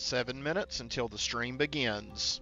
7 minutes until the stream begins.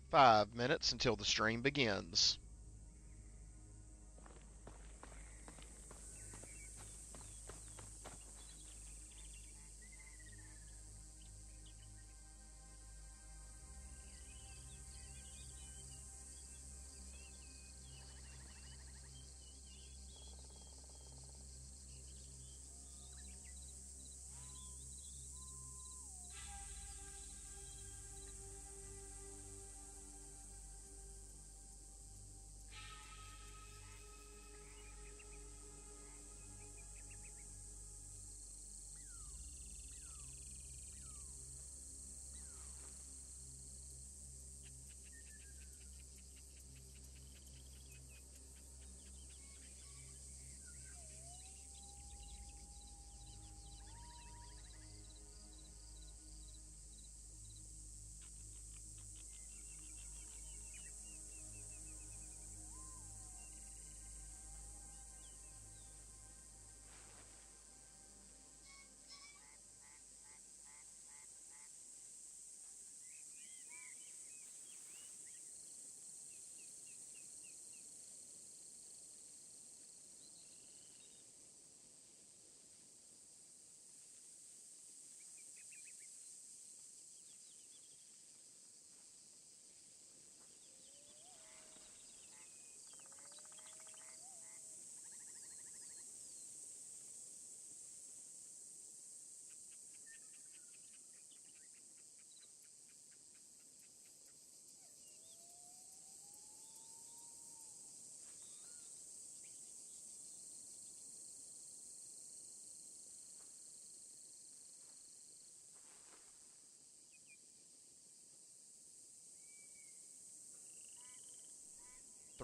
Five minutes until the stream begins.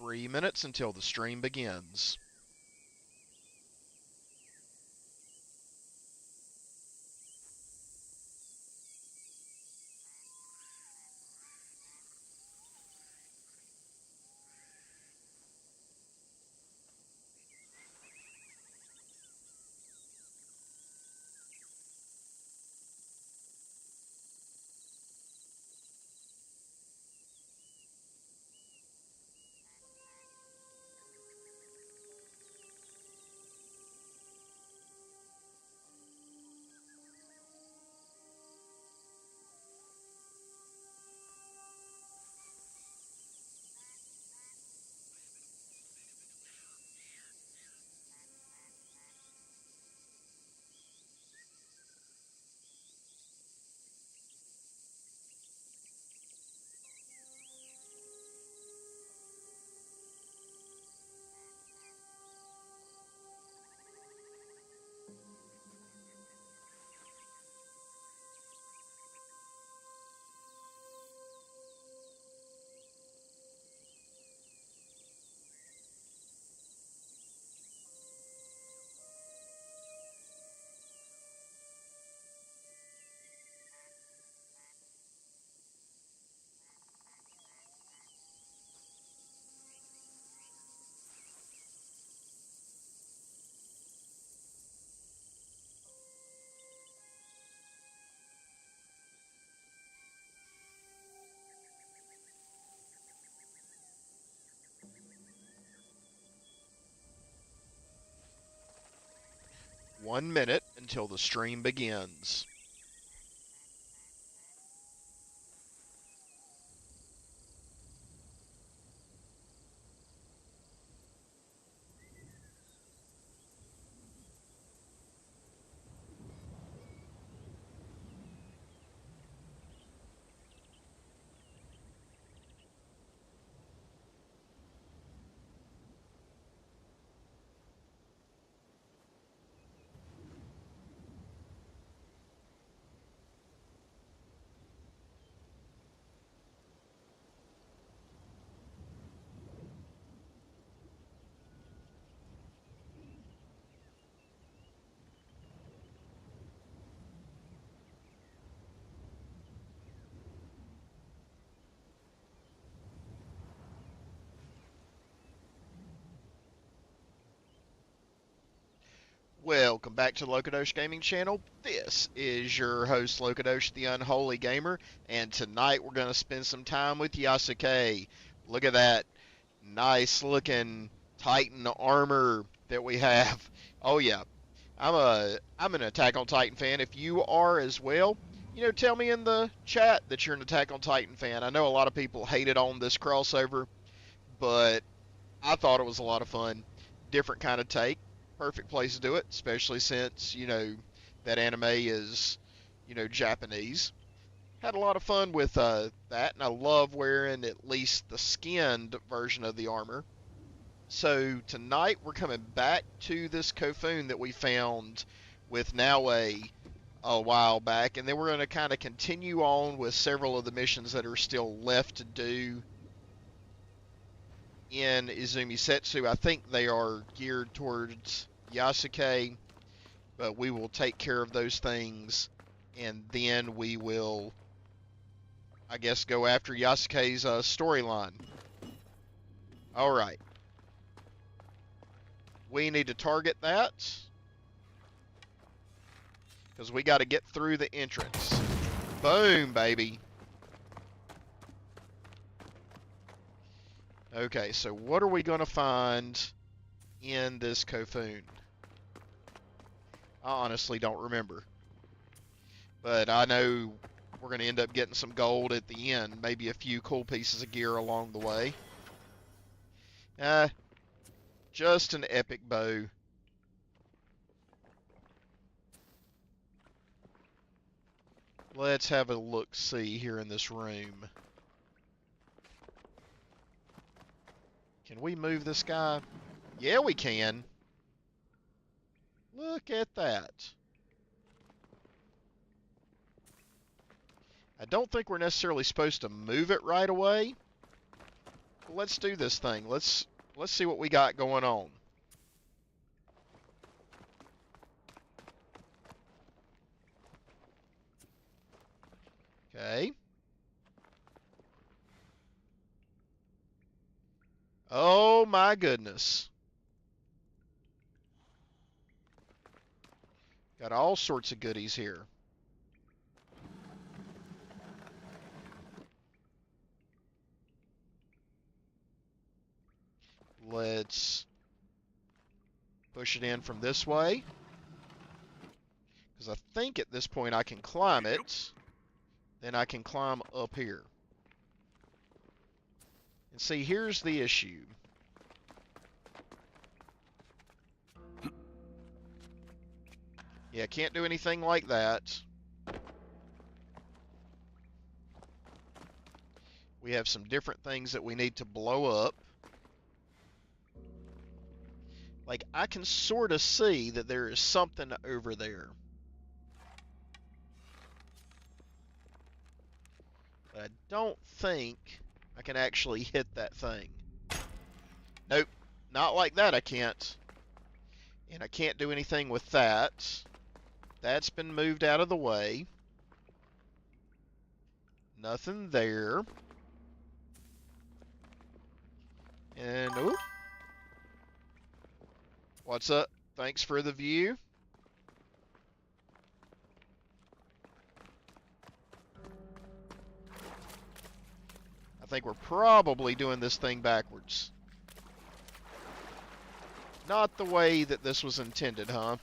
Three minutes until the stream begins. 1 minute until the stream begins. Welcome back to the Lokadosh Gaming Channel. This is your host, Lokadosh the Unholy Gamer, and tonight we're going to spend some time with Yasuke. Look at that nice looking Titan armor that we have. Oh yeah, I'm an Attack on Titan fan. If you are as well, tell me in the chat that you're an Attack on Titan fan. I know a lot of people hated on this crossover, but I thought it was a lot of fun. Different kind of take. Perfect place to do it, especially since, that anime is, Japanese. Had a lot of fun with that, and I love wearing at least the skinned version of the armor. So tonight we're coming back to this Kofun that we found with Naue a while back, and then we're going to kind of continue on with several of the missions that are still left to do in Izumi Setsu. I think they are geared towards Yasuke, but we will take care of those things, and then we will, I guess, go after Yasuke's storyline. Alright. We need to target that, because we got to get through the entrance. Boom, baby. Okay, so what are we going to find in this Kofun? I honestly don't remember. But I know we're going to end up getting some gold at the end. Maybe a few cool pieces of gear along the way. Just an epic bow. Let's have a look-see here in this room. Can we move this guy? Yeah, we can. Look at that. I don't think we're necessarily supposed to move it right away. But let's do this thing. Let's see what we got going on. Okay. Oh my goodness. Got all sorts of goodies here. Let's push it in from this way, because I think at this point I can climb it. Then I can climb up here. And see, here's the issue. Yeah, can't do anything like that. We have some different things that we need to blow up. Like, I can sort of see that there is something over there. But I don't think I can actually hit that thing. Nope, not like that I can't. And I can't do anything with that. That's been moved out of the way. Nothing there. And, oh. What's up? Thanks for the view. I think we're probably doing this thing backwards. Not the way that this was intended, huh?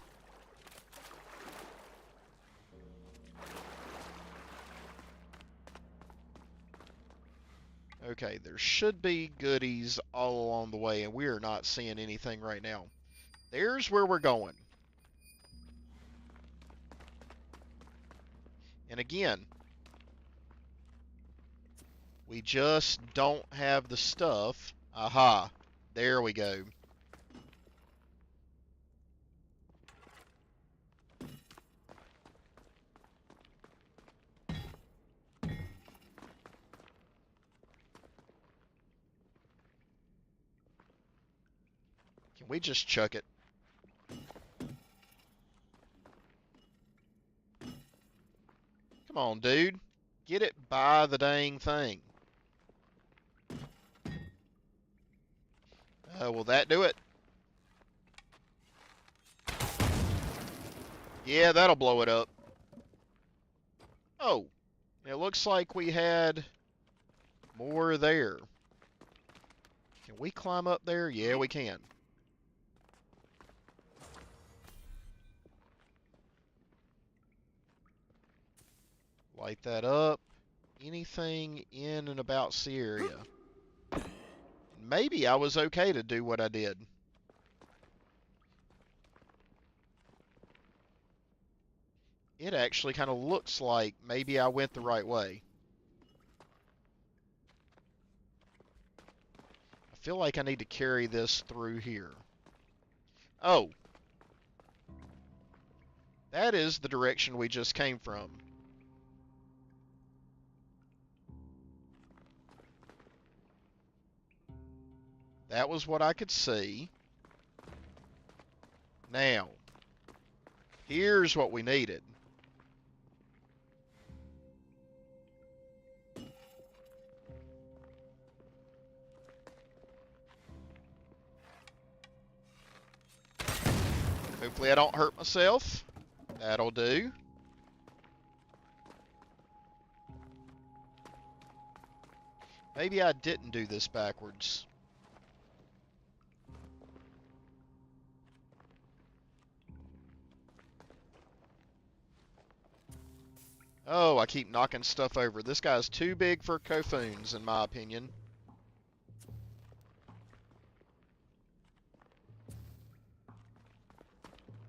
should be goodies all along the way, and we are not seeing anything right now. There's where we're going. And again, we just don't have the stuff. Aha, there we go. Can we just chuck it? Come on, dude. Get it by the dang thing. Will that do it? Yeah, that'll blow it up. Oh, it looks like we had more there. Can we climb up there? Yeah, we can. Light that up. Anything in and about the area? Maybe I was okay to do what I did. It actually kind of looks like maybe I went the right way. I feel like I need to carry this through here. Oh. That is the direction we just came from. That was what I could see. Now, here's what we needed. Hopefully I don't hurt myself. That'll do. Maybe I didn't do this backwards. Oh, I keep knocking stuff over. This guy's too big for Kofoons, in my opinion.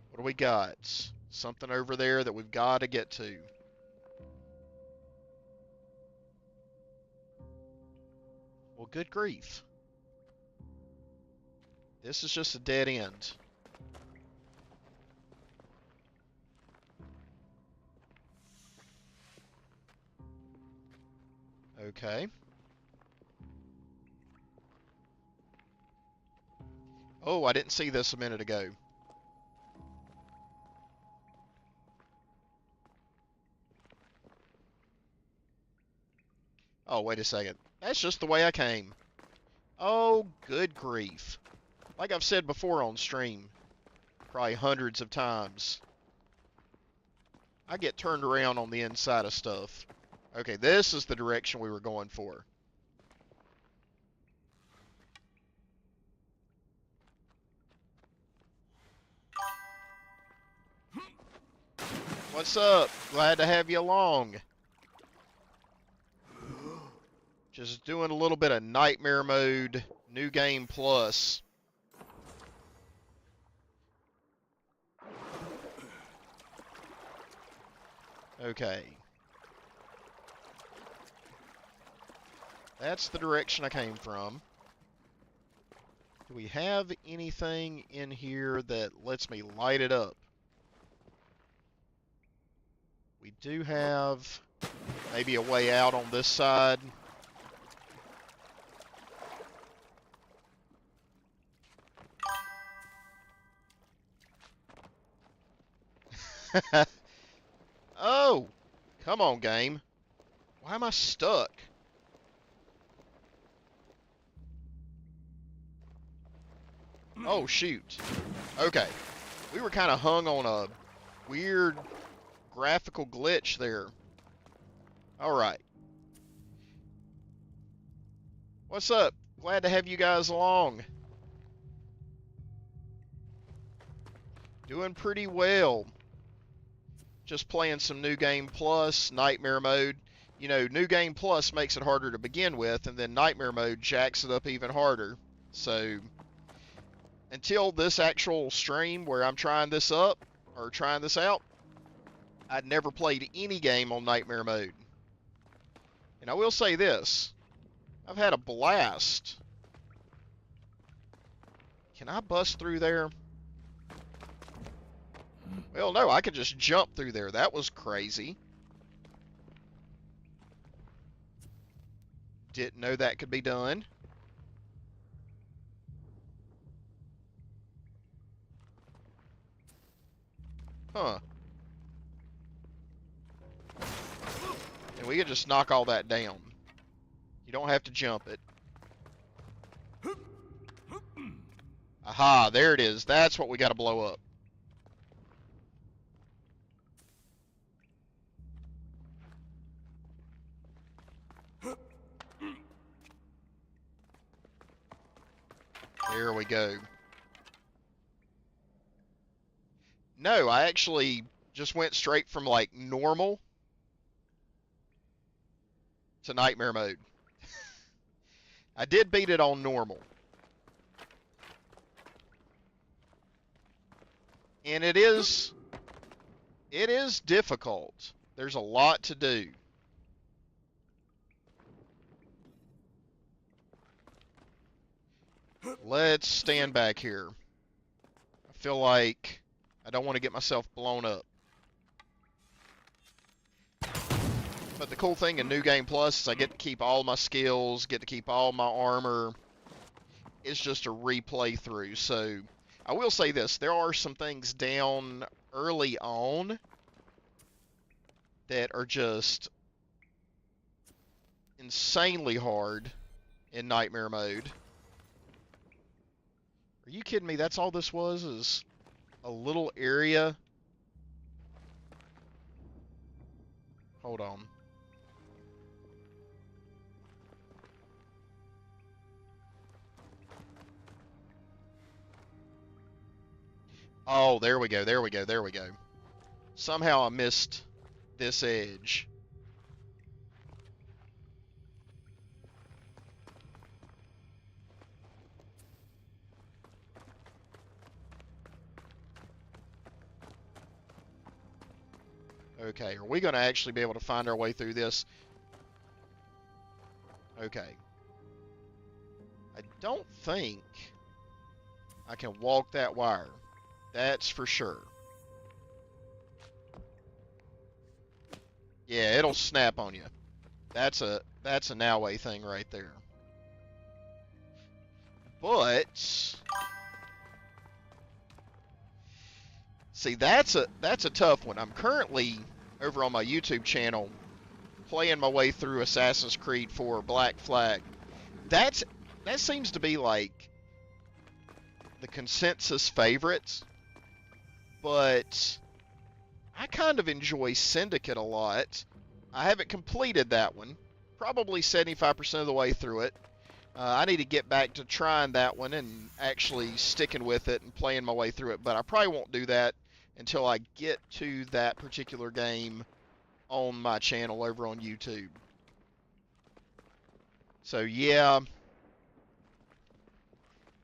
What do we got? Something over there that we've got to get to. Well, good grief. This is just a dead end. Okay. Oh, I didn't see this a minute ago. Oh, wait a second. That's just the way I came. Oh, good grief. Like I've said before on stream, probably hundreds of times, I get turned around on the inside of stuff. Okay, this is the direction we were going for. What's up? Glad to have you along. Just doing a little bit of Nightmare Mode, New Game Plus. Okay. That's the direction I came from. Do we have anything in here that lets me light it up? We do have maybe a way out on this side. Oh, come on, game. Why am I stuck? Oh, shoot. Okay. We were kind of hung on a weird graphical glitch there. Alright. What's up? Glad to have you guys along. Doing pretty well. Just playing some New Game Plus, Nightmare Mode. you know, New Game Plus makes it harder to begin with, and then Nightmare Mode jacks it up even harder. So until this actual stream where I'm trying this up, or trying this out, I'd never played any game on Nightmare Mode. And I will say this, I've had a blast. Can I bust through there? Well, no, I could just jump through there. That was crazy. Didn't know that could be done. Huh. And we could just knock all that down. You don't have to jump it. Aha, there it is. That's what we got to blow up. There we go. No, I actually just went straight from like normal to nightmare mode. I did beat it on normal. And it is difficult. There's a lot to do. Let's stand back here. I feel like I don't want to get myself blown up. But the cool thing in New Game Plus is I get to keep all my skills, get to keep all my armor. It's just a replay through. So I will say this, there are some things down early on that are just insanely hard in Nightmare Mode. Are you kidding me? That's all this was, is a little area. Hold on. Oh, there we go, there we go, there we go. Somehow I missed this edge. Okay, are we going to actually be able to find our way through this? Okay. I don't think I can walk that wire. That's for sure. Yeah, it'll snap on you. That's a now-way thing right there. But see, that's a tough one. I'm currently over on my YouTube channel playing my way through Assassin's Creed 4 Black Flag. That seems to be like the consensus favorites, but I kind of enjoy Syndicate a lot. I haven't completed that one, probably 75% of the way through it. I need to get back to trying that one and actually sticking with it and playing my way through it, but I probably won't do that until I get to that particular game on my channel over on YouTube. So yeah,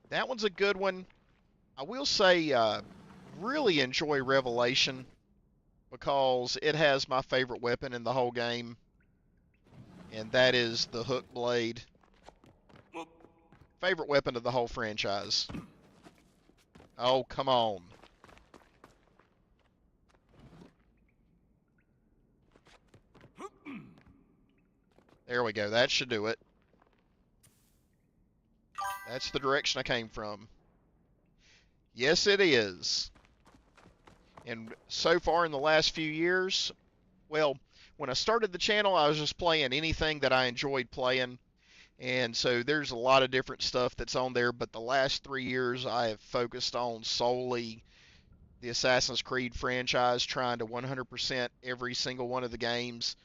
that one's a good one. I will say, really enjoy Revelation because it has my favorite weapon in the whole game, and that is the hook blade. Favorite weapon of the whole franchise. Oh, come on. There we go. That should do it. That's the direction I came from. Yes, it is. And so far in the last few years, well, when I started the channel, I was just playing anything that I enjoyed playing. And so there's a lot of different stuff that's on there, but the last 3 years I have focused on solely the Assassin's Creed franchise, trying to 100% every single one of the games,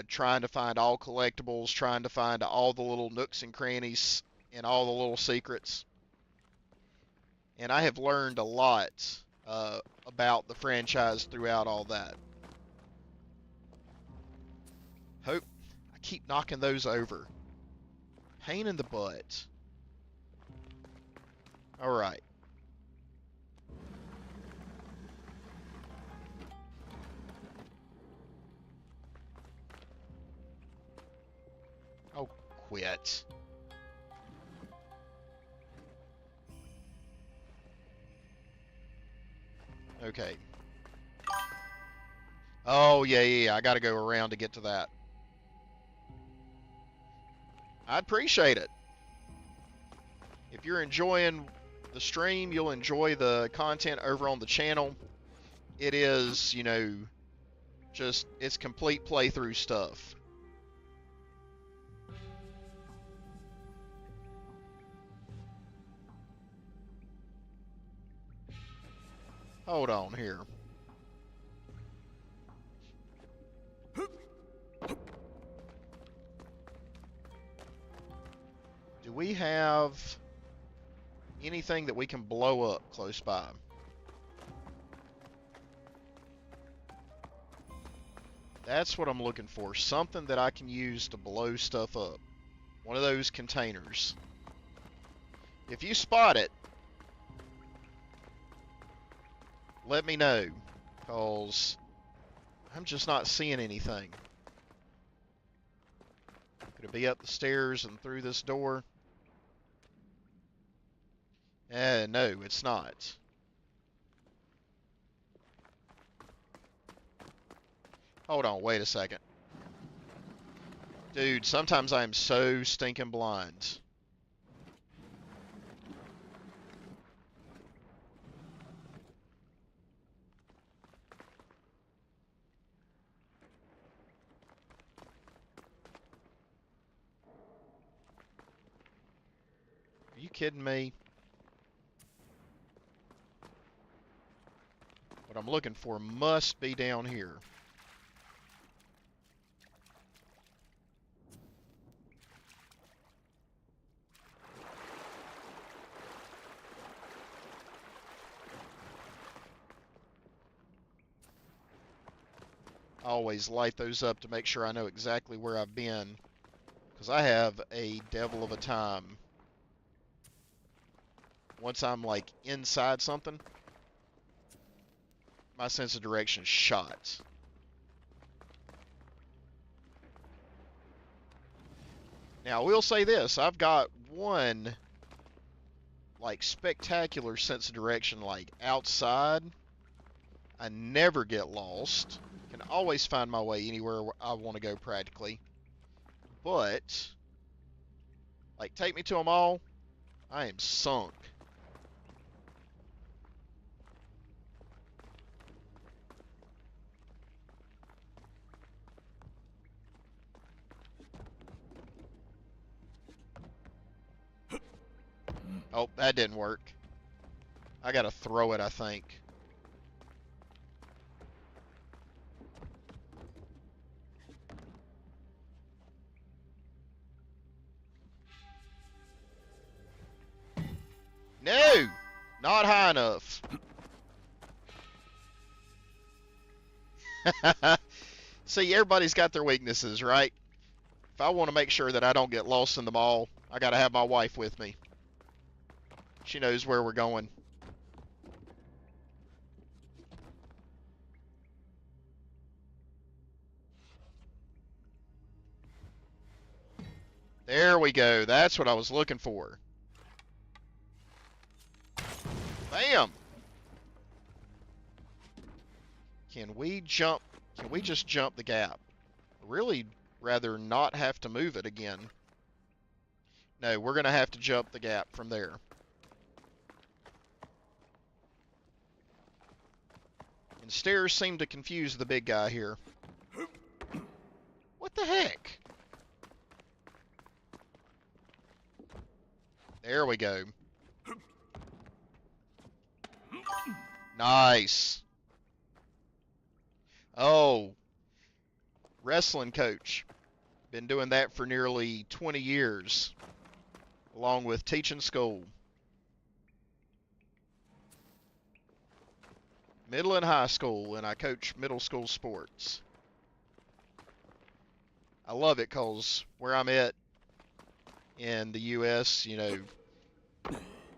trying to find all collectibles, trying to find all the little nooks and crannies and all the little secrets. And I have learned a lot about the franchise throughout all that. keep knocking those over? Pain in the butt. Alright. Oh, quit. Okay. Oh, yeah. I gotta go around to get to that. I'd appreciate it. If you're enjoying the stream, you'll enjoy the content over on the channel. It is, you know, just, it's complete playthrough stuff. Hold on here. Do we have anything that we can blow up close by? That's what I'm looking for. Something that I can use to blow stuff up. One of those containers. If you spot it, let me know, because I'm just not seeing anything. Could it be up the stairs and through this door? No, it's not. Hold on, wait a second. Dude, sometimes I am so stinking blind. Are you kidding me? What I'm looking for must be down here. I always light those up to make sure I know exactly where I've been, because I have a devil of a time once I'm like inside something. My sense of direction is shot. Now I will say this, I've got one like spectacular sense of direction, like outside. I never get lost. Can always find my way anywhere I want to go practically. But like, take me to them all, I am sunk. Oh, that didn't work. I gotta throw it, I think. No! Not high enough. See, everybody's got their weaknesses, right? If I want to make sure that I don't get lost in the mall, I gotta have my wife with me. She knows where we're going. There we go. That's what I was looking for. Bam! Can we jump? Can we just jump the gap? Really rather not have to move it again. No, we're going to have to jump the gap from there. And stairs seem to confuse the big guy here. What the heck? There we go. Nice. Oh, wrestling coach. Been doing that for nearly 20 years, along with teaching school. Middle and high school, and I coach middle school sports. I love it because where I'm at in the U.S.,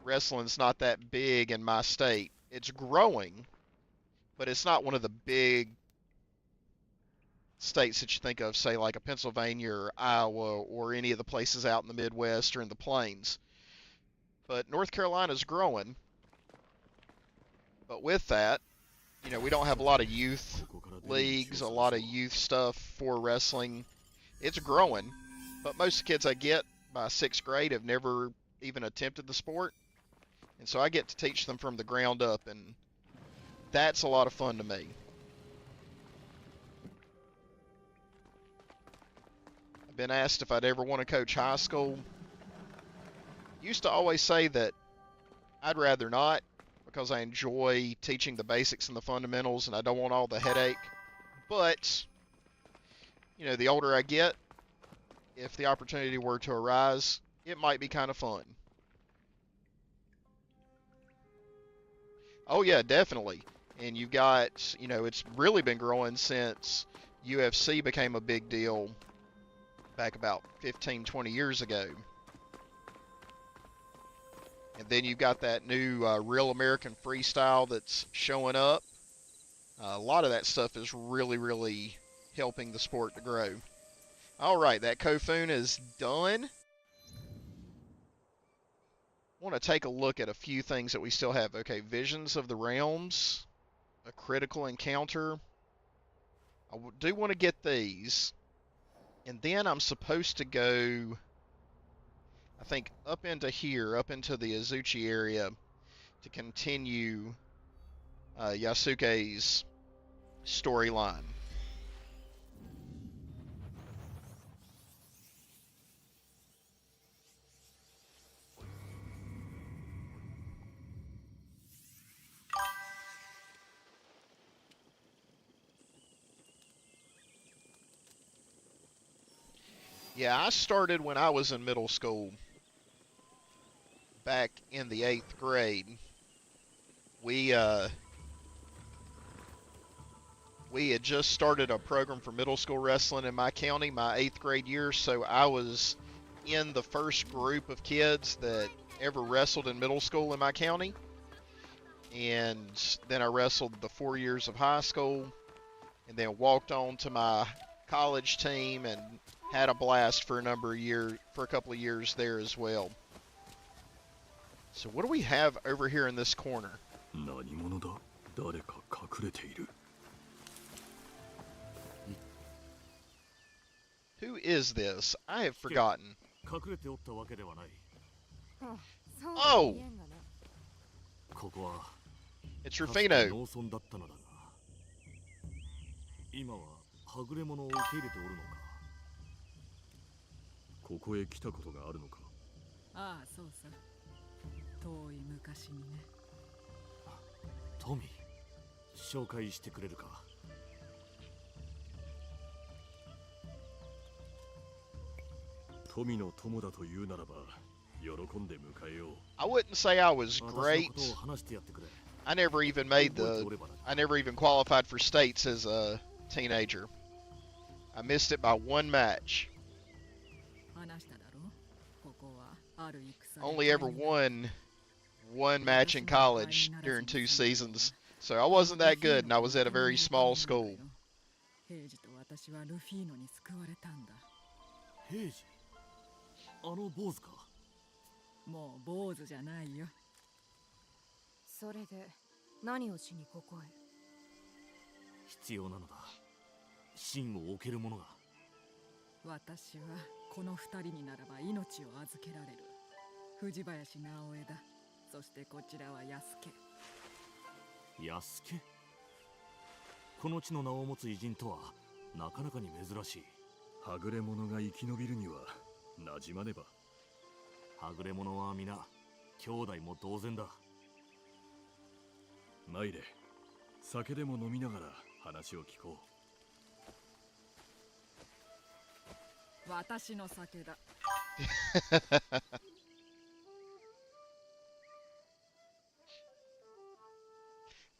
wrestling's not that big in my state. It's growing, but it's not one of the big states that you think of, say like a Pennsylvania or Iowa or any of the places out in the Midwest or in the plains. But North Carolina's growing. But with that, we don't have a lot of youth leagues, a lot of youth stuff for wrestling. It's growing, but most kids I get by 6th grade have never even attempted the sport. And so I get to teach them from the ground up, and that's a lot of fun to me. I've been asked if I'd ever want to coach high school. Used to always say that I'd rather not, because I enjoy teaching the basics and the fundamentals, and I don't want all the headache. But, the older I get, if the opportunity were to arise, it might be kind of fun. Oh, yeah, definitely. And you've got, it's really been growing since UFC became a big deal back about 15, 20 years ago. And then you've got that new Real American Freestyle that's showing up. A lot of that stuff is really, really helping the sport to grow. All right, that Kofun is done. I want to take a look at a few things that we still have. Okay, Visions of the Realms, a critical encounter. I do want to get these. And then I'm supposed to go, I think, up into here, up into the Azuchi area to continue Yasuke's storyline. Yeah, I started when I was in middle school, back in the 8th grade. We had just started a program for middle school wrestling in my county, my 8th grade year, so I was in the first group of kids that ever wrestled in middle school in my county. And then I wrestled the 4 years of high school, and then walked on to my college team and had a blast for a couple of years there as well. So what do we have over here in this corner? Who is this? I have forgotten. Oh! It's Rufino. I wouldn't say I was great. I never even qualified for states as a teenager. I missed it by one match. Only ever won one match in college during 2 seasons. So I wasn't that good, and I was at a very small school.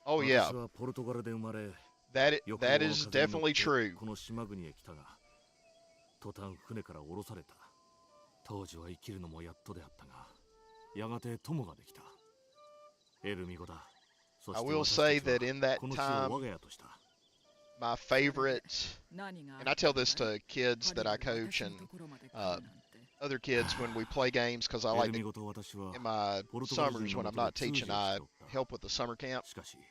Oh yeah, that is definitely true. 途端船から降ろされた。当時は生きるのもやっとであったが、やがて友ができた。エルミ語だ。そ I して will 私 say たちは that in that この地を我 time, が家とした。 my favorite, and I tell this to kids that I coach and other kids when we play games, because I エ like ルミ to, 語と私は in my ポルトガル summers 人の when も I'm とで not 通じ teaching, を I 募った。 help with the summer camp しかし in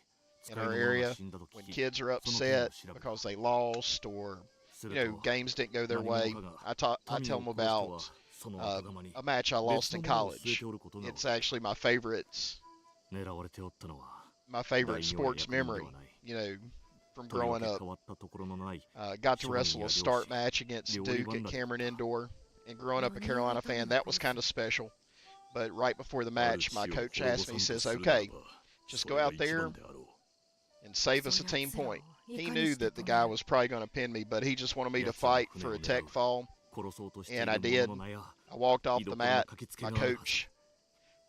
使い our の者が area. 死んだと聞 When き、 kids are その件を upset 調べた。 because they lost or す you る know と games didn't go their 何 way, 者かが I 民 tell を them 殺すとは about その後釜に a match I lost 別 in のものを据え college. ておることが多い。 It's actually my favorite 狙われておったのは favorite 大名や sports 役人で memory, はない。 you know, from とりわ growing け up. 変わったところのない Got to 庶民 wrestle や a 漁師、 start match against 料理 Duke at 番だ。 Cameron Indoor, and growing up a Carolina fan, that was kind of special. But right before the ある match, my 地を coach 滅ぼ asked さ me, ん he と says, するなら okay, ば、 just そ go れが out 一 there 番であろう。 and save us a そや team つらを point. い He かに knew して that the 止め guy る was probably going to pin me, but he just wanted me to 奴らの fight 船 for を a 狙 tech う。 fall, 殺そうとしてい and る I 者 did. の名や I walked 居 off the 所の mat. 駆けつけ My があるはず。 coach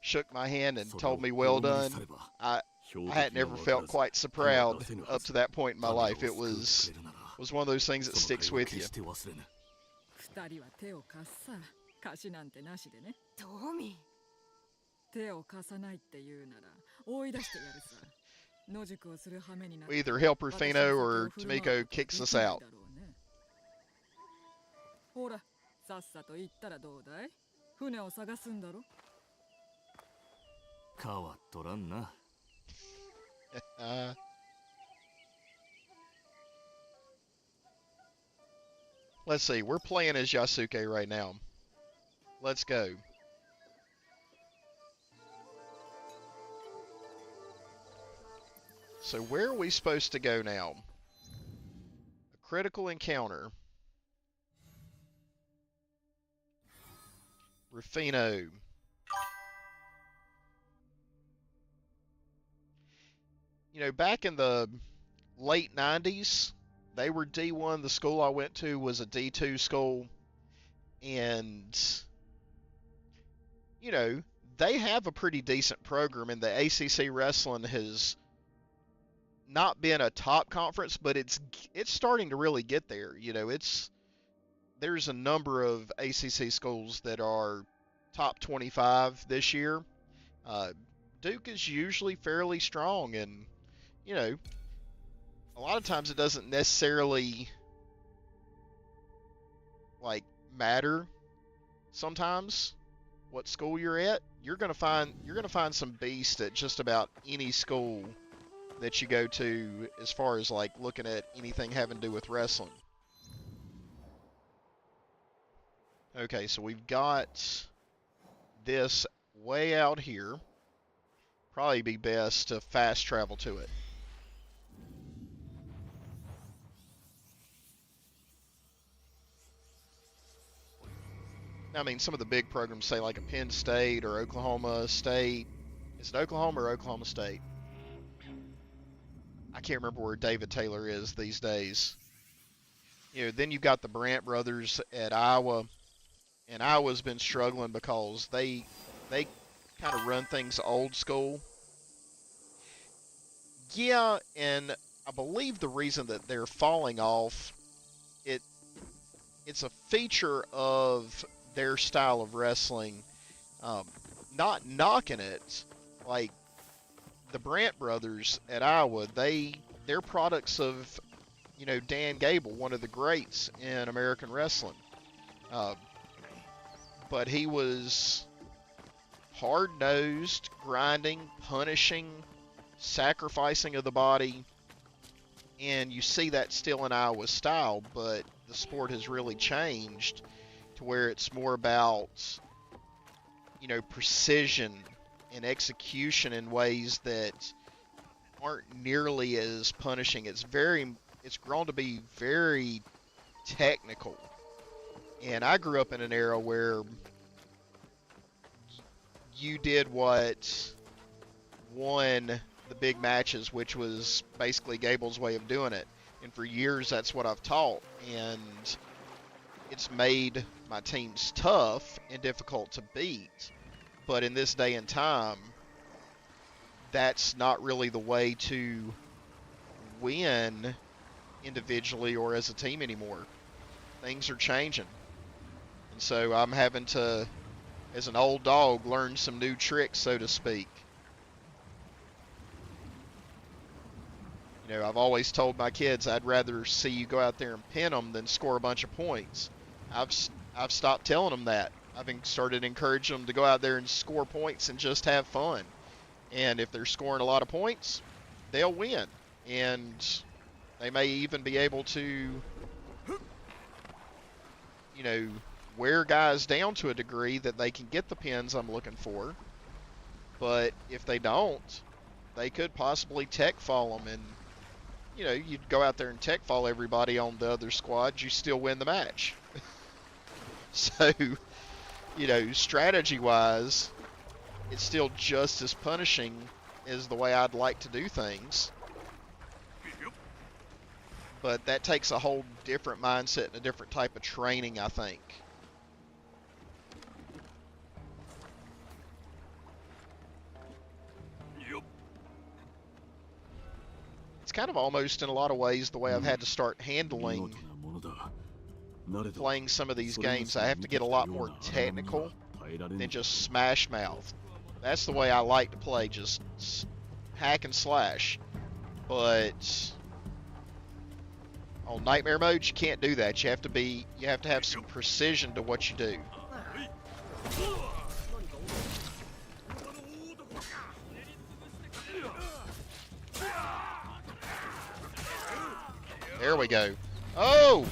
shook my hand and それを told me, well 葬り去 done. れば、 I 標 I had 的が never 分から felt ず quite so 手が proud 出せぬは up ず。 to that point in my 民を life. It 救うて was くれるなら、 was one of those things that その sticks 会を with 決 you. して忘れぬ。二人は手を貸すさ。貸しなんてなしでね。トミ手を貸さないって言うなら追い出してやるさ。野宿をする羽目になって We either help 私に Rufino 先を or 振る舞う Tamiko こと kicks で us きない out. だろうね。ほら、さっさと行ったらどうだい？船を探すんだろ。変わっとらんな。Let's see. We're playing as Yasuke right now. Let's go. So where are we supposed to go now? A critical encounter. Rufino. You know, back in the late 90s, they were D1. The school I went to was a D2 school. And, you know, they have a pretty decent program, and the ACC wrestling has not been a top conference, but it's starting to really get there. You know, there's a number of ACC schools that are top 25 this year. Duke is usually fairly strong, and you know, a lot of times it doesn't necessarily like matter. Sometimes what school you're at, you're gonna find some beast at just about any school that you go to, as far as like looking at anything having to do with wrestling. Okay, so we've got this way out here. Probably be best to fast travel to it. Now, I mean, some of the big programs say like a Penn State or Oklahoma State. Is it Oklahoma or Oklahoma State? I can't remember where David Taylor is these days. You know, then you've got the Brant brothers at Iowa, and Iowa's been struggling because they kind of run things old school. Yeah, and I believe the reason that they're falling off, it's a feature of their style of wrestling. Not knocking it, like the Brant brothers at Iowa, they're products of, you know, Dan Gable, one of the greats in American wrestling. But he was hard-nosed, grinding, punishing, sacrificing of the body, and you see that still in Iowa's style, but the sport has really changed to where it's more about, you know, precision and execution in ways that aren't nearly as punishing. It's grown to be very technical. And I grew up in an era where you did what won the big matches, which was basically Gable's way of doing it. And for years, that's what I've taught. And it's made my teams tough and difficult to beat. But in this day and time, that's not really the way to win individually or as a team anymore. things are changing. And so I'm having to, as an old dog, learn some new tricks, so to speak. You know, I've always told my kids I'd rather see you go out there and pin them than score a bunch of points. I've stopped telling them that. I've started encouraging them to go out there and score points and just have fun. And if they're scoring a lot of points, they'll win. And they may even be able to, you know, wear guys down to a degree that they can get the pins I'm looking for. But if they don't, they could possibly tech fall them. And, you know, you'd go out there and tech fall everybody on the other squad, you still win the match. So, you know, strategy-wise, it's still just as punishing as the way I'd like to do things. But that takes a whole different mindset and a different type of training, I think. It's kind of almost in a lot of ways the way I've had to start handling playing some of these games. I have to get a lot more technical than just smash mouth. That's the way I like to play, just hack and slash. But on nightmare mode, you can't do that. You have to have some precision to what you do. There we go. Oh!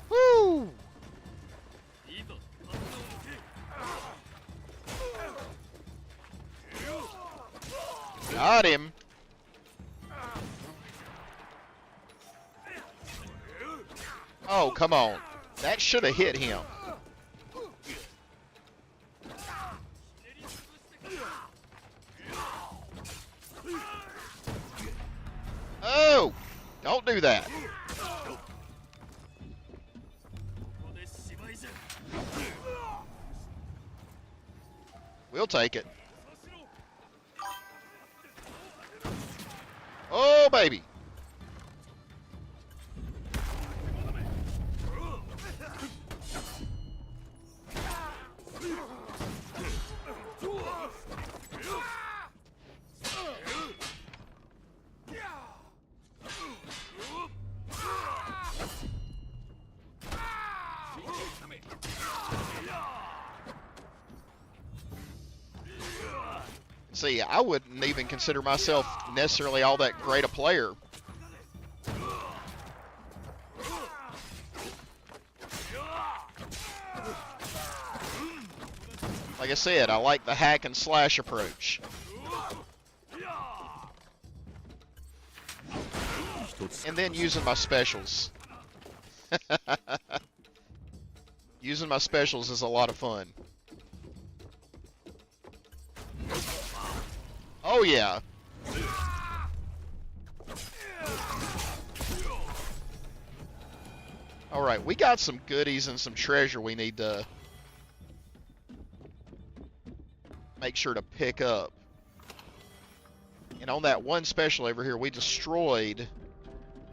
Woo! Got him. Oh, come on. That should have hit him. Oh! Don't do that. We'll take it. Oh, baby. See, I wouldn't even consider myself necessarily all that great a player. Like I said, I like the hack and slash approach. And then using my specials. Using my specials is a lot of fun. Oh yeah. Alright, we got some goodies and some treasure we need to make sure to pick up. And on that one special over here, we destroyed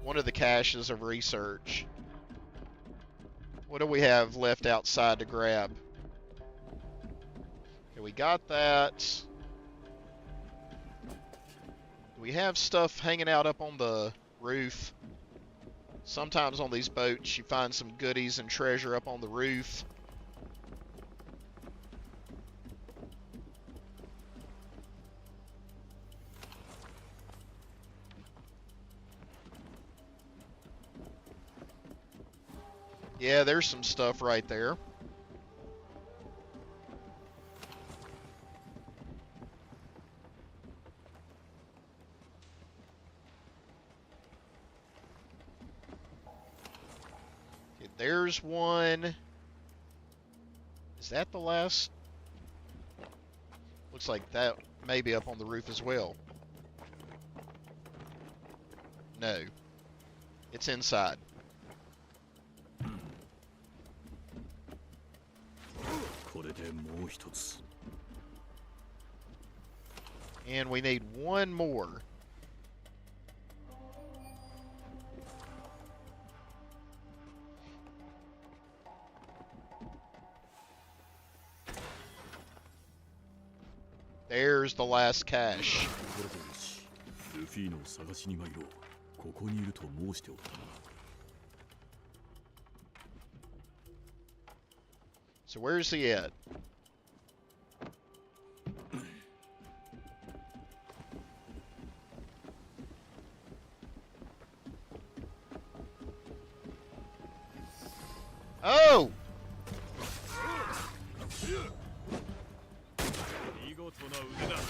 one of the caches of research. What do we have left outside to grab? Okay, we got that. We have stuff hanging out up on the roof. Sometimes on these boats you find some goodies and treasure up on the roof. Yeah, there's some stuff right there. There's one. Is that the last? Looks like that may be up on the roof as well. No. It's inside. And we need one more. There's the last cache. これでよし。ルフィの探しに参ろう。ここにいると申しておった。 So where's he at? Oh! 見事な腕だ。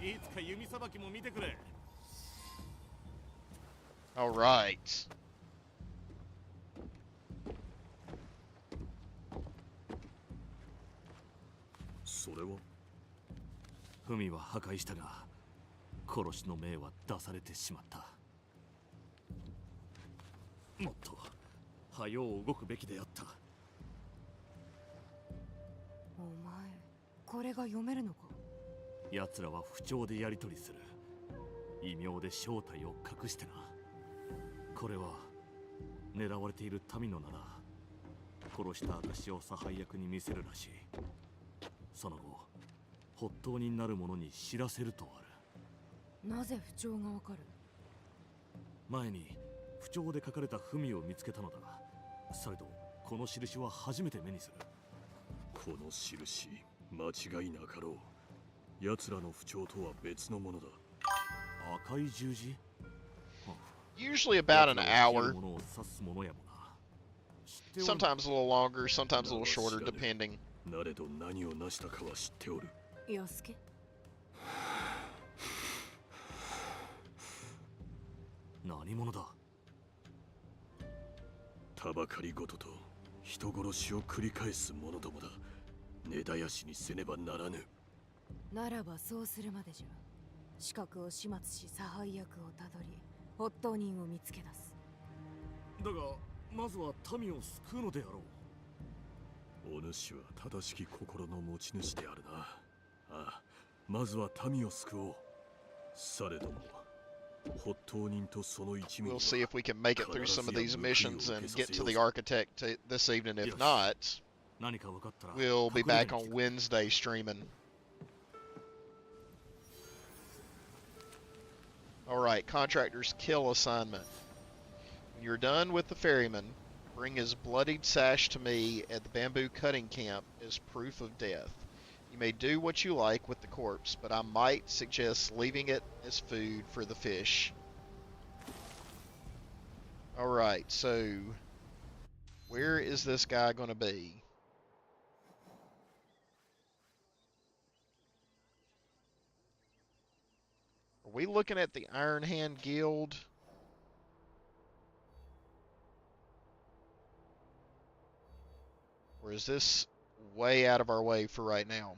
いつか弓さばきも見てくれ。 All right. それはフミは破壊したが殺しの命は出されてしまった。もっと早う動くべきであった。お前これが読めるのか。奴らは不調でやり取りする。異名で正体を隠してな。これは狙われている民のなら殺した証を差配役に見せるらしい。その後発頭になる者に知らせるとある。なぜ不調がわかる。前に不調で書かれた文を見つけたのだ。されどこの印は初めて目にする。この印間違いなかろう。奴らの不調とは別のものだ。赤い十字。 Usually about an hour. ものを指すものやもな。 Sometimes a little longer, sometimes a little shorter, depending. なれど何を成したかは知っておる。ヤスケ。何者だ。たばかりごとと人殺しを繰り返す者どもだ。根絶やしにせねばならぬ。ならばそうするまでじゃ。資格を始末し差配役をたどり発頭人を見つけ出す。だがまずは民を救うのであろう。お主は正しき心の持ち主であるな。ああ、まずは民を救おう。されども発頭人とその一味。 We'll see if we can make it through some of these missions and get to the architect this evening. If not, we'll be back on Wednesday streaming. Alright, contractor's kill assignment. When you're done with the ferryman, bring his bloodied sash to me at the bamboo cutting camp as proof of death. You may do what you like with the corpse, but I might suggest leaving it as food for the fish. Alright, so where is this guy going to be? Are we looking at the Iron Hand Guild? Or is this way out of our way for right now?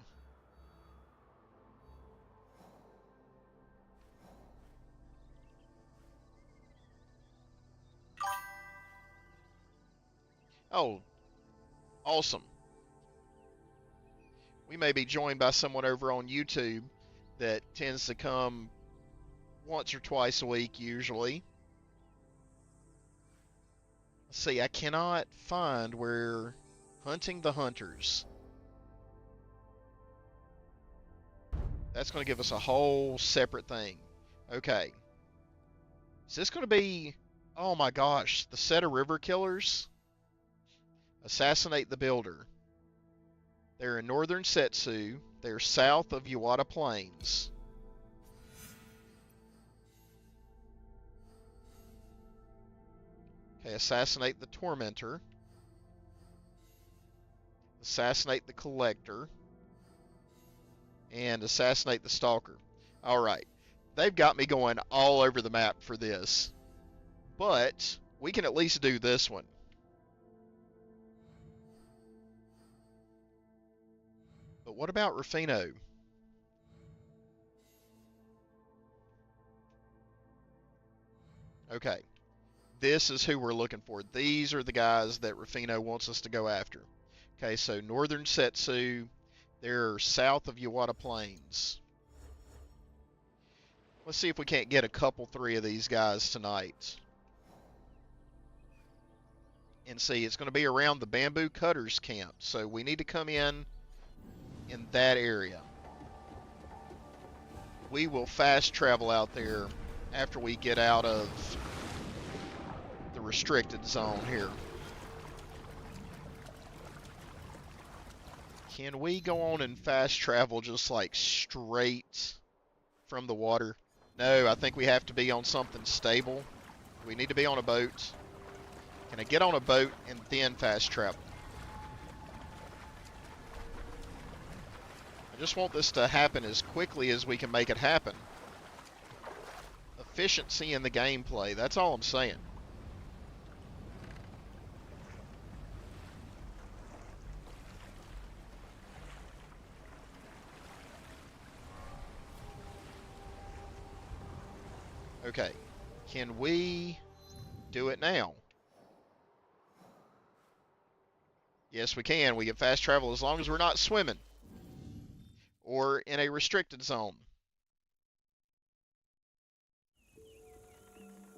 Oh, awesome. We may be joined by someone over on YouTube that tends to come once or twice a week usually. Let's see, I cannot find where hunting the hunters. That's going to give us a whole separate thing. Okay. Is this going to be... Oh my gosh, the set of river killers? Assassinate the builder. They're in northern Setsu. They're south of Iwata Plains. Okay, assassinate the tormentor. Assassinate the collector. And assassinate the stalker. Alright. They've got me going all over the map for this. But we can at least do this one. But what about Rufino? Okay. This is who we're looking for. These are the guys that Rufino wants us to go after. Okay, so northern Setsu. They're south of Iwata Plains. Let's see if we can't get a couple, three of these guys tonight. And see, it's going to be around the Bamboo Cutters camp. So we need to come in in that area. We will fast travel out there after we get out of the restricted zone here. Can we go on and fast travel just like straight from the water? No, I think we have to be on something stable. We need to be on a boat. Can I get on a boat and then fast travel? I just want this to happen as quickly as we can make it happen. Efficiency in the gameplay, that's all I'm saying. Okay, can we do it now? Yes, we can. We get fast travel as long as we're not swimming or in a restricted zone.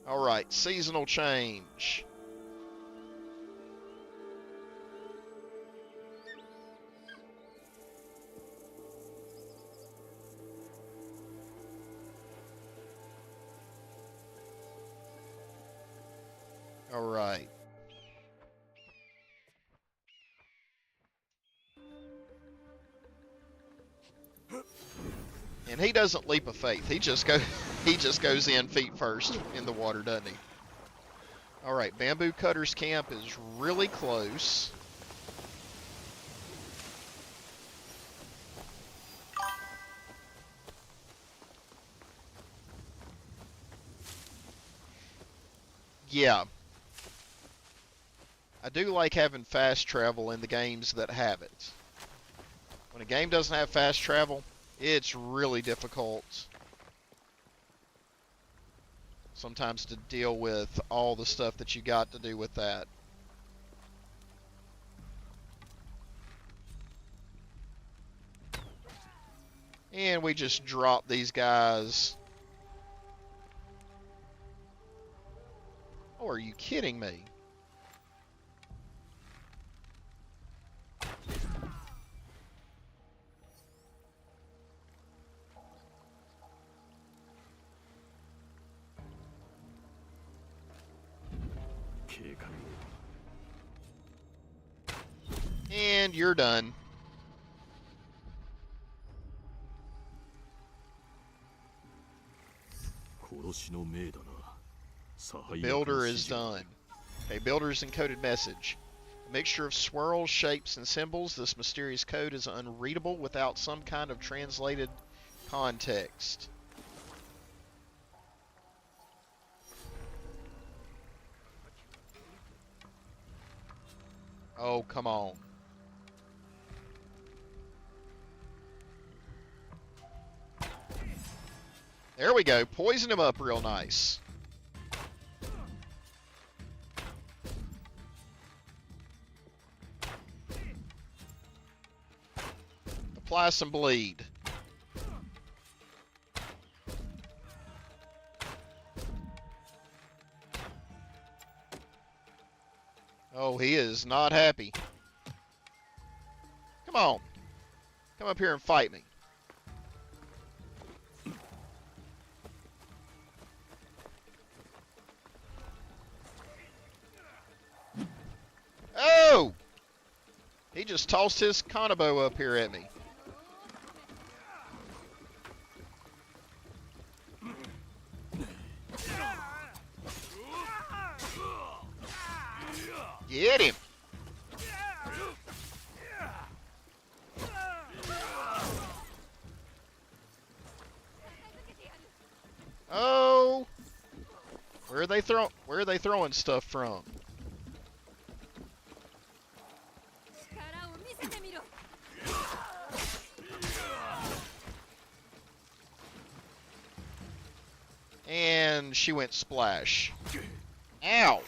All right, seasonal change. All right. And he doesn't leap of faith. He just goes in feet first in the water, doesn't he? All right, Bamboo Cutter's camp is really close. Yeah. I do like having fast travel in the games that have it. When a game doesn't have fast travel, it's really difficult sometimes to deal with all the stuff that you got to do with that. And we just drop these guys. Oh, are you kidding me? And you're done. The builder is done. Okay, builder's encoded message. A mixture of swirls, shapes, and symbols. This mysterious code is unreadable without some kind of translated context. Oh, come on. There we go. Poison him up real nice. Apply some bleed. Oh, he is not happy. Come on. Come up here and fight me. Oh! He just tossed his Kanabo up here at me. Get him! Oh! Where are they throwing stuff from? And she went splash. Ow!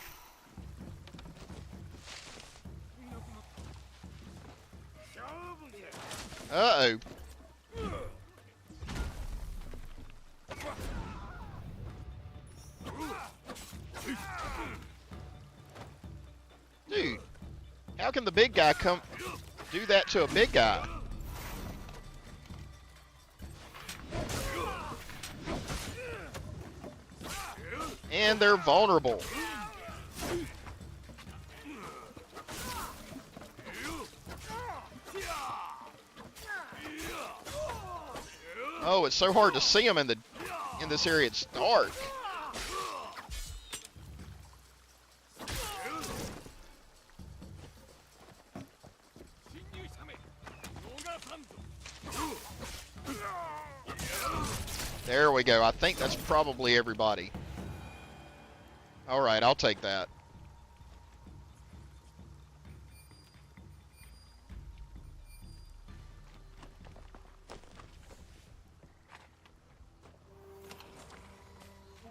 Uh-oh. Dude, how can the big guy come do that to a big guy? And they're vulnerable. Oh, it's so hard to see them in this area. It's dark. There we go. I think that's probably everybody. All right, I'll take that.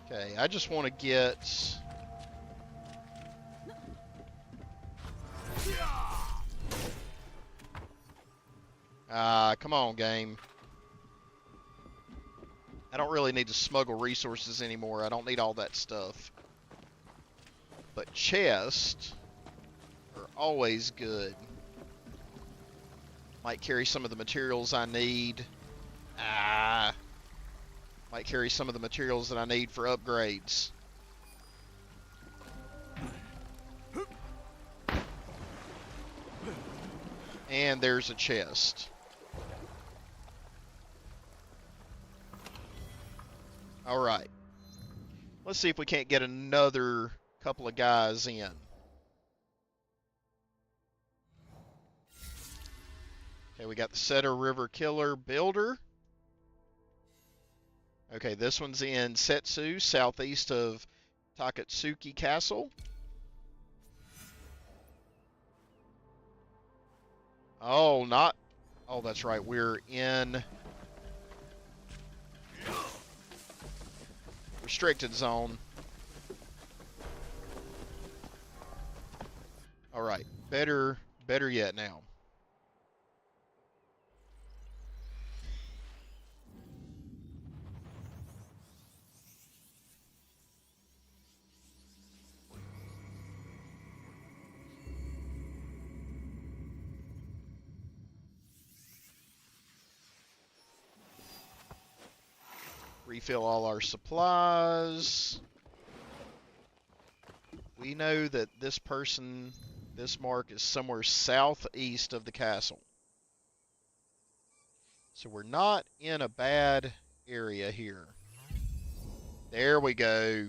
Okay, I just want to get... come on, game. I don't really need to smuggle resources anymore. I don't need all that stuff. But chests are always good. Might carry some of the materials I need. Might carry some of the materials that I need for upgrades. And there's a chest. Alright. Let's see if we can't get another couple of guys in. Okay, we got the Seto River Killer Builder. Okay, this one's in Setsu, southeast of Takatsuki Castle. Oh, not... Oh, that's right. We're in... restricted zone. Alright. Better yet now. Refill all our supplies. We know that this person, this mark, is somewhere southeast of the castle. So we're not in a bad area here. There we go.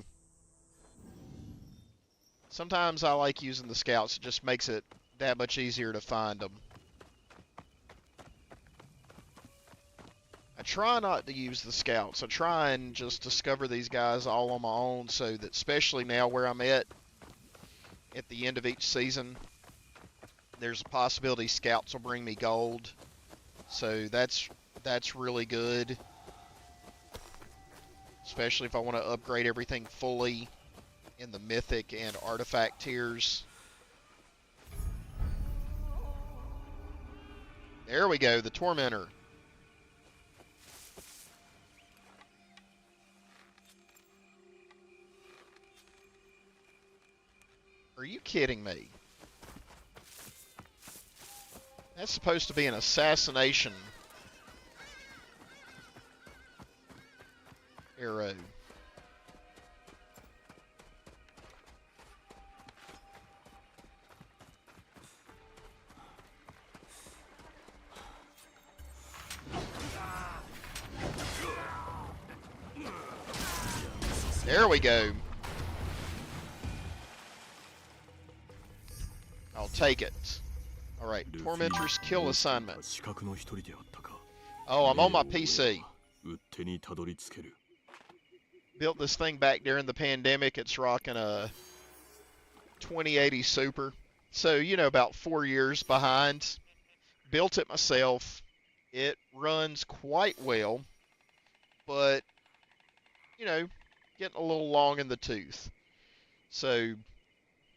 Sometimes I like using the scouts. It just makes it that much easier to find them. I try not to use the scouts. I try and just discover these guys all on my own, so that especially now where I'm at the end of each season, there's a possibility scouts will bring me gold. So that's really good. Especially if I want to upgrade everything fully in the mythic and artifact tiers. There we go, the Tormentor. Are you kidding me? That's supposed to be an assassination arrow. There we go. I'll take it. Alright, Tormentor's kill assignment. Oh, I'm on my PC. Built this thing back during the pandemic. It's rocking a 2080 Super. So, you know, about 4 years behind. Built it myself. It runs quite well. But, you know, getting a little long in the tooth. So...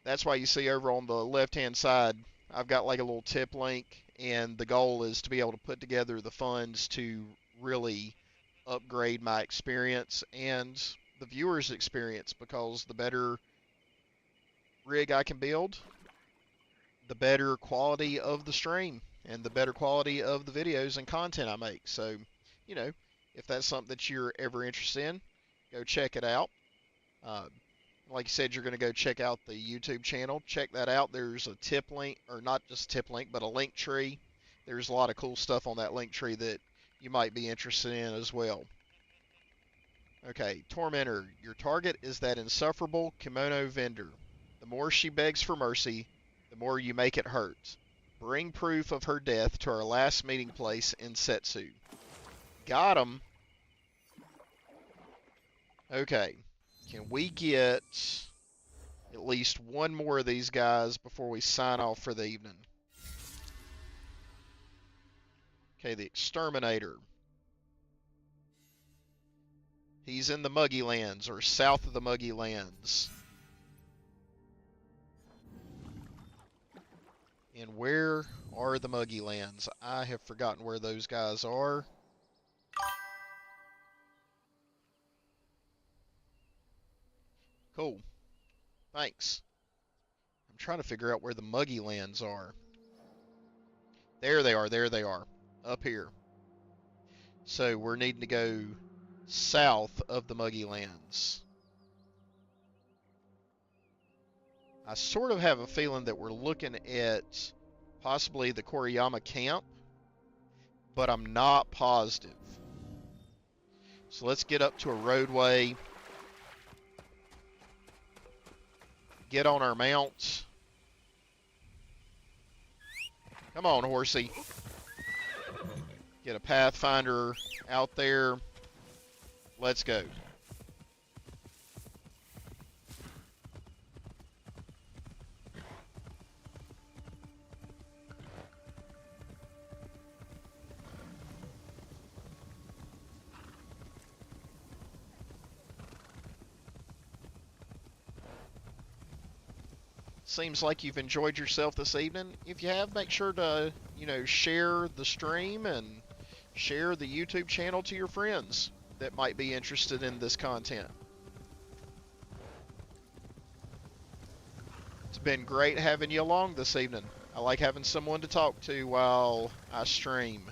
that's why you see over on the left-hand side, I've got like a little tip link, and the goal is to be able to put together the funds to really upgrade my experience and the viewer's experience, because the better rig I can build, the better quality of the stream and the better quality of the videos and content I make. So, you know, if that's something that you're ever interested in, go check it out. Like I said, you're going to go check out the YouTube channel. Check that out. There's a tip link, or not just tip link, but a link tree. There's a lot of cool stuff on that link tree that you might be interested in as well. Okay, Tormentor, your target is that insufferable kimono vendor. The more she begs for mercy, the more you make it hurt. Bring proof of her death to our last meeting place in Setsu. Got him. Okay, can we get at least one more of these guys before we sign off for the evening? Okay, the Exterminator. He's in the Muggy Lands, or south of the Muggy Lands. And where are the Muggy Lands? I have forgotten where those guys are. Cool. Thanks. I'm trying to figure out where the Muggy Lands are. There they are, there they are. Up here. So we're needing to go south of the Muggy Lands. I sort of have a feeling that we're looking at possibly the Koriyama camp, but I'm not positive. So let's get up to a roadway, get on our mounts. Come on, horsey. Get a Pathfinder out there. Let's go. Seems like you've enjoyed yourself this evening. If you have, make sure to, share the stream and share the YouTube channel to your friends that might be interested in this content. It's been great having you along this evening. I like having someone to talk to while I stream.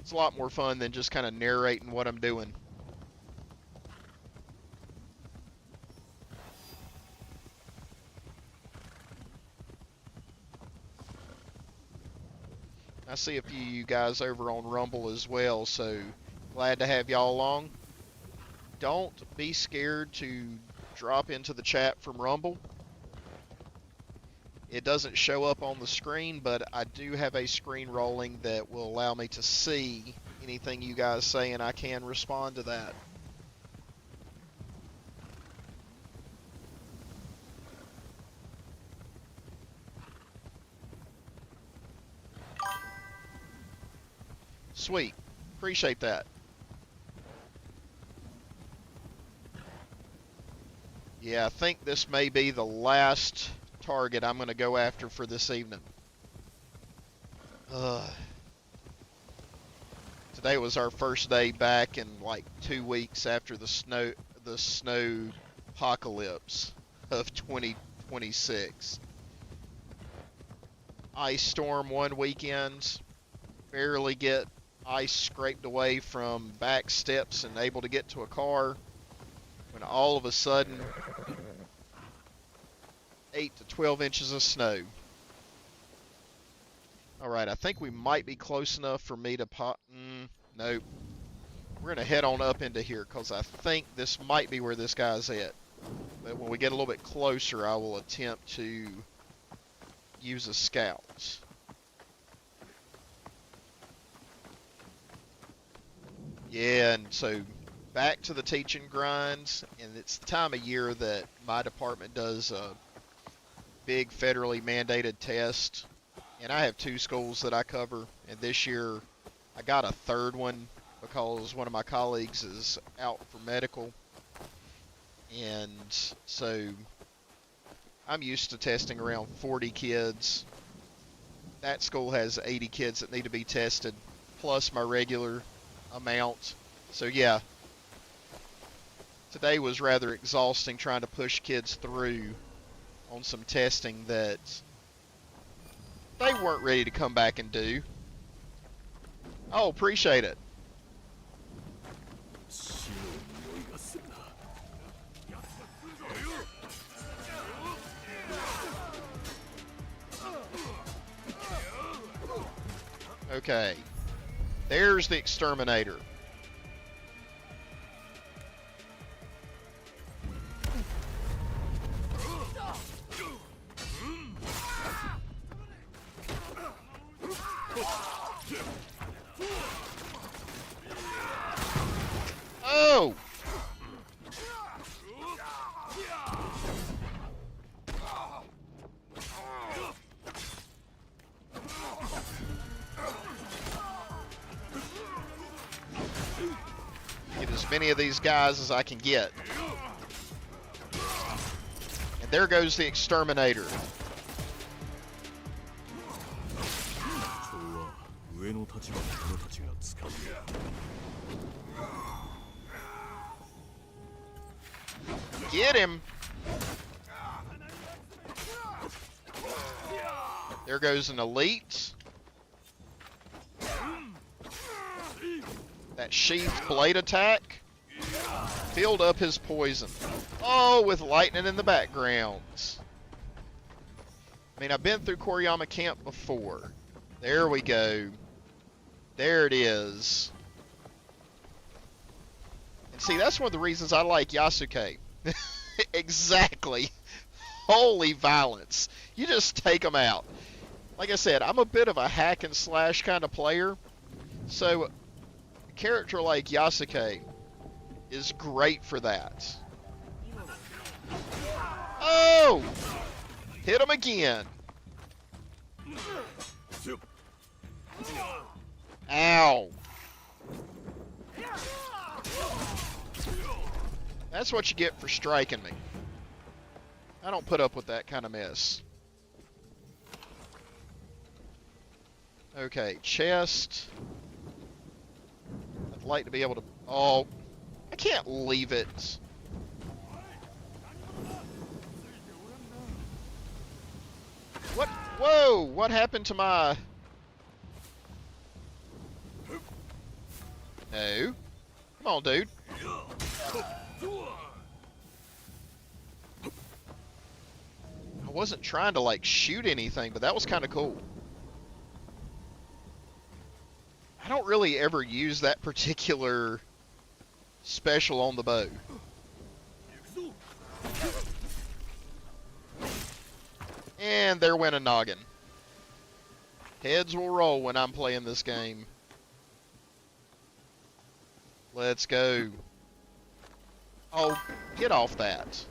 It's a lot more fun than just kind of narrating what I'm doing. I see a few of you guys over on Rumble as well, so glad to have y'all along. Don't be scared to drop into the chat from Rumble. It doesn't show up on the screen, but I do have a screen rolling that will allow me to see anything you guys say, and I can respond to that. Sweet. Appreciate that. Yeah, I think this may be the last target I'm going to go after for this evening. Today was our first day back in like 2 weeks after the snow apocalypse of 2026. Ice storm one weekend, barely get ice scraped away from back steps and able to get to a car, when all of a sudden 8 to 12 inches of snow. Alright, I think we might be close enough for me to pop. Nope. We're going to head on up into here because I think this might be where this guy's at. But when we get a little bit closer, I will attempt to use a scout. Yeah, and so back to the teaching grinds, and it's the time of year that my department does a big federally mandated test, and I have 2 schools that I cover, and this year I got a 3rd one because one of my colleagues is out for medical, and so I'm used to testing around 40 kids. That school has 80 kids that need to be tested, plus my regular amount. So yeah, today was rather exhausting trying to push kids through on some testing that they weren't ready to come back and do. Oh, appreciate it. Okay. There's the exterminator. Oh! Get as many of these guys as I can get. And there goes the exterminator. 上の立場の者たちが使う。 Get him! There goes an elite. That sheathed blade attack filled up his poison. Oh, with lightning in the backgrounds. I mean, I've been through Koriyama Camp before. There we go. There it is. And see, that's one of the reasons I like Yasuke. Exactly. Holy violence. You just take them out. Like I said, I'm a bit of a hack and slash kind of player. So, a character like Yasuke is great for that. Oh! Hit him again. Ow. That's what you get for striking me. I don't put up with that kind of mess. Okay, chest. I'd like to be able to... Oh, I can't leave it. What? Whoa, what happened to my... No. Come on, dude. I wasn't trying to, like, shoot anything, but that was kind of cool. I don't really ever use that particular special on the bow. And there went a noggin. Heads will roll when I'm playing this game. Let's go. Oh, get off that.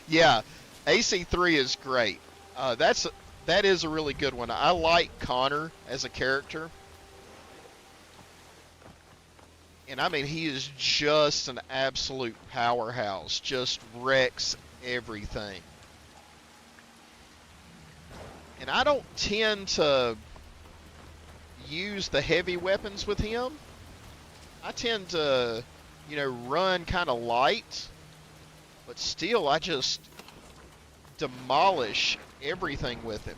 Yeah, AC3 is great. That is a really good one. I like Connor as a character. And I mean, he is just an absolute powerhouse. Just wrecks everything. And I don't tend to use the heavy weapons with him. I tend to, you know, run kind of light. But still, I just demolish everything with him.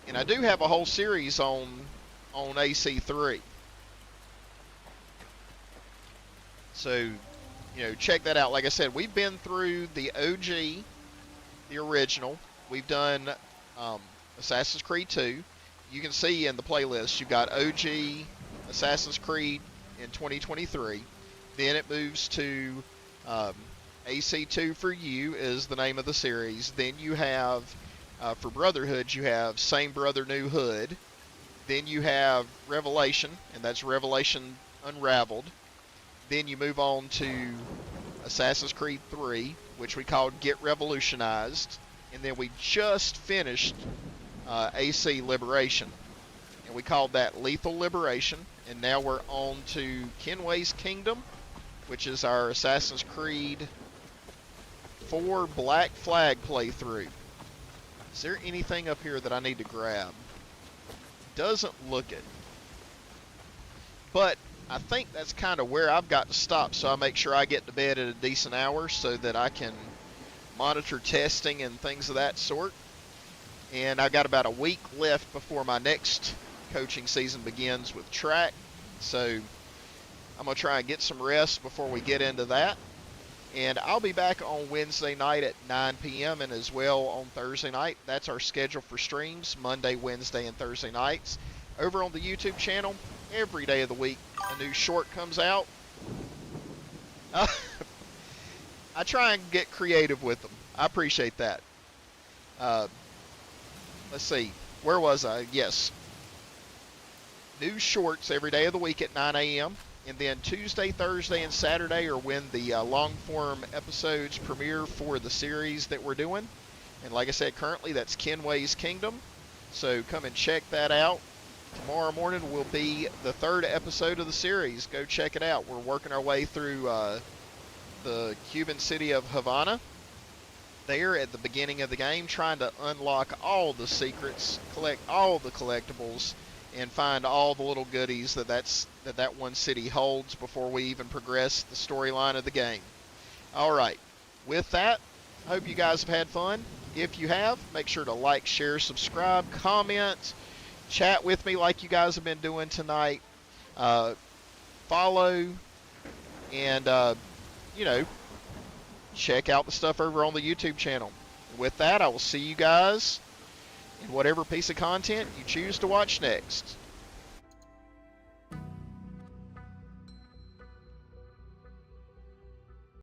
And I do have a whole series on AC3. So, you know, check that out. Like I said, we've been through the OG, the original. We've done Assassin's Creed 2. You can see in the playlist, you've got OG Assassin's Creed in 2023. Then it moves to AC2 for You is the name of the series. Then you have, for Brotherhood, you have Same Brother, New Hood. Then you have Revelation, and that's Revelation Unraveled. Then you move on to Assassin's Creed 3, which we called Get Revolutionized. And then we just finished AC Liberation. And we called that Lethal Liberation. And now we're on to Kenway's Kingdom, which is our Assassin's Creed 4 Black Flag playthrough. Is there anything up here that I need to grab? Doesn't look it. But I think that's kind of where I've got to stop, so I make sure I get to bed at a decent hour so that I can monitor testing and things of that sort. And I've got about a week left before my next coaching season begins with track. So I'm going to try and get some rest before we get into that. And I'll be back on Wednesday night at 9 p.m. and as well on Thursday night. That's our schedule for streams, Monday, Wednesday, and Thursday nights. Over on the YouTube channel, every day of the week, a new short comes out. I try and get creative with them. I appreciate that. Let's see. Where was I? Yes. New shorts every day of the week at 9 a.m. And then Tuesday, Thursday, and Saturday are when the long-form episodes premiere for the series that we're doing. And like I said, currently that's Kenway's Kingdom. So come and check that out. Tomorrow morning will be the 3rd episode of the series. Go check it out. We're working our way through the Cuban city of Havana. There at the beginning of the game, trying to unlock all the secrets, collect all the collectibles, and find all the little goodies that one city holds before we even progress the storyline of the game. All right. With that, I hope you guys have had fun. If you have, make sure to like, share, subscribe, comment, chat with me like you guys have been doing tonight. Follow, and, check out the stuff over on the YouTube channel. With that, I will see you guys in whatever piece of content you choose to watch next.